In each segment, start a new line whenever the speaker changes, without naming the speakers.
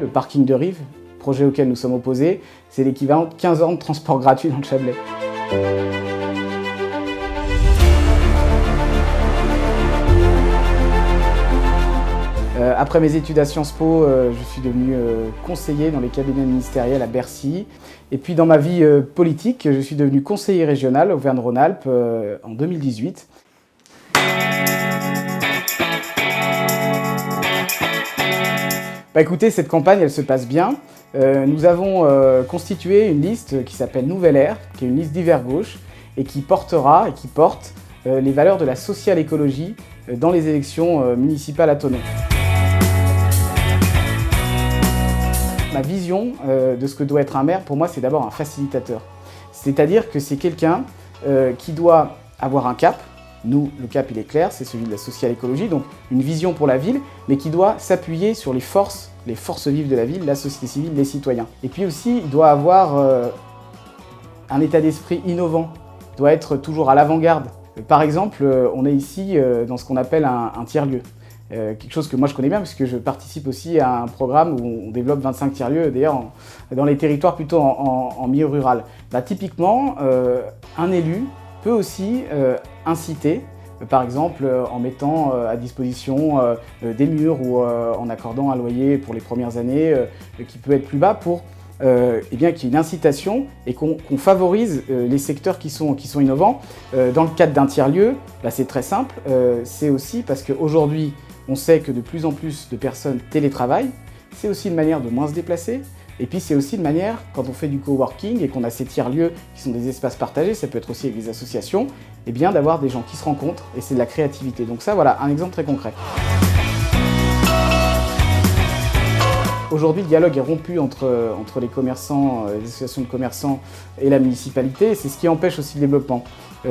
le parking de Rives, projet auquel nous sommes opposés, c'est l'équivalent de 15 ans de transport gratuit dans le Chablais. Après mes études à Sciences Po, je suis devenu conseiller dans les cabinets ministériels à Bercy. Et puis dans ma vie politique, je suis devenu conseiller régional au Auvergne-Rhône-Alpes en 2018. Écoutez, cette campagne, elle se passe bien. Nous avons constitué une liste qui s'appelle Nouvelle Ère, qui est une liste d'hiver gauche, et qui porte les valeurs de la social-écologie dans les élections municipales à Thonon. Ma vision de ce que doit être un maire, pour moi, c'est d'abord un facilitateur. C'est-à-dire que c'est quelqu'un qui doit avoir un cap. Nous, le cap, il est clair, c'est celui de la social-écologie, donc une vision pour la ville, mais qui doit s'appuyer sur les forces vives de la ville, la société civile, les citoyens. Et puis aussi, il doit avoir un état d'esprit innovant, il doit être toujours à l'avant-garde. Par exemple, on est ici dans ce qu'on appelle un tiers-lieu. Quelque chose que moi je connais bien puisque je participe aussi à un programme où on développe 25 tiers-lieux, d'ailleurs dans les territoires plutôt en milieu rural. Typiquement, un élu peut aussi inciter, par exemple en mettant à disposition des murs ou en accordant un loyer pour les premières années qui peut être plus bas pour qu'il y ait une incitation et qu'on favorise les secteurs qui sont innovants. Dans le cadre d'un tiers-lieu, c'est très simple, c'est aussi parce qu'aujourd'hui, on sait que de plus en plus de personnes télétravaillent, c'est aussi une manière de moins se déplacer, et puis c'est aussi une manière, quand on fait du coworking et qu'on a ces tiers-lieux qui sont des espaces partagés, ça peut être aussi avec des associations, d'avoir des gens qui se rencontrent, et c'est de la créativité. Donc ça, voilà, un exemple très concret. Aujourd'hui, le dialogue est rompu entre les commerçants, les associations de commerçants et la municipalité, et c'est ce qui empêche aussi le développement.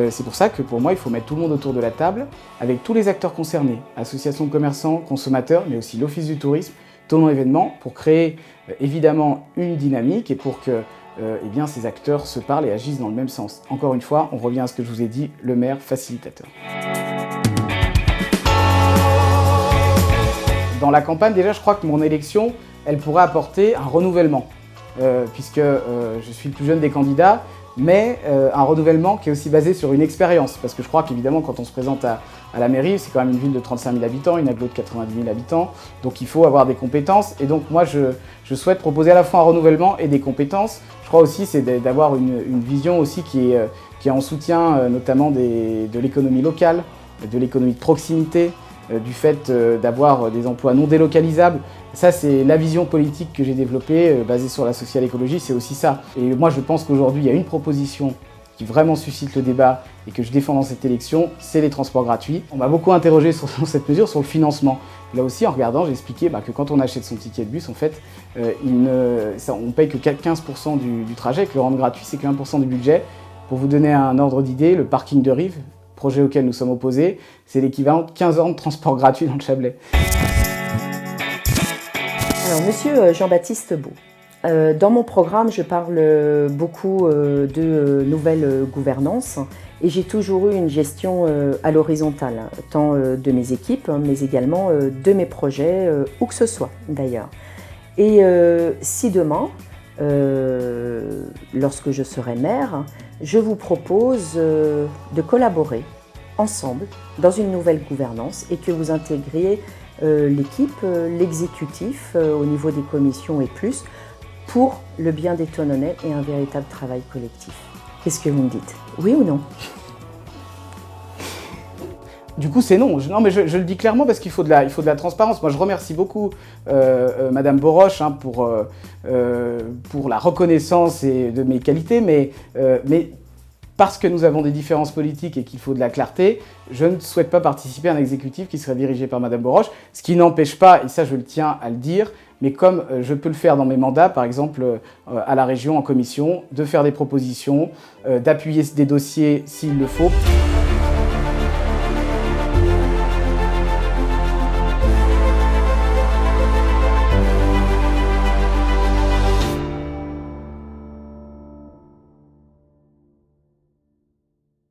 C'est pour ça que pour moi, il faut mettre tout le monde autour de la table, avec tous les acteurs concernés, associations de commerçants, consommateurs, mais aussi l'Office du tourisme, Thonon événements, pour créer évidemment une dynamique et pour que ces acteurs se parlent et agissent dans le même sens. Encore une fois, on revient à ce que je vous ai dit, le maire facilitateur. Dans la campagne, déjà, je crois que mon élection, elle pourrait apporter un renouvellement, puisque je suis le plus jeune des candidats, mais un renouvellement qui est aussi basé sur une expérience, parce que je crois qu'évidemment, quand on se présente à la mairie, c'est quand même une ville de 35 000 habitants, une agglo de 90 000 habitants, donc il faut avoir des compétences, et donc moi, je souhaite proposer à la fois un renouvellement et des compétences. Je crois aussi c'est d'avoir une vision aussi qui est en soutien notamment de l'économie locale, de l'économie de proximité, du fait d'avoir des emplois non délocalisables. Ça, c'est la vision politique que j'ai développée, basée sur la social-écologie, c'est aussi ça. Et moi, je pense qu'aujourd'hui, il y a une proposition qui vraiment suscite le débat et que je défends dans cette élection, c'est les transports gratuits. On m'a beaucoup interrogé sur cette mesure, sur le financement. Là aussi, en regardant, j'ai expliqué que quand on achète son ticket de bus, en fait, on paye que 15% du trajet, que le rendre gratuit, c'est que 1% du budget. Pour vous donner un ordre d'idée, le parking de Rives, projet auquel nous sommes opposés, c'est l'équivalent de 15 ans de transport gratuit dans le Chablais.
Alors, monsieur Jean-Baptiste Beau, dans mon programme, je parle beaucoup de nouvelle gouvernance et j'ai toujours eu une gestion à l'horizontale, tant de mes équipes, mais également de mes projets, où que ce soit d'ailleurs. Et si demain, lorsque je serai maire, je vous propose de collaborer ensemble dans une nouvelle gouvernance et que vous intégriez l'équipe, l'exécutif au niveau des commissions et plus pour le bien des Thononnais et un véritable travail collectif. Qu'est-ce que vous me dites? Oui ou non?
Du coup, c'est non. Non, mais je le dis clairement parce qu'il faut de la transparence. Moi, je remercie beaucoup Madame Boroche pour la reconnaissance de mes qualités, mais parce que nous avons des différences politiques et qu'il faut de la clarté, je ne souhaite pas participer à un exécutif qui serait dirigé par Madame Boroche, ce qui n'empêche pas, et ça je le tiens à le dire, mais comme je peux le faire dans mes mandats, par exemple à la région, en commission, de faire des propositions, d'appuyer des dossiers s'il le faut.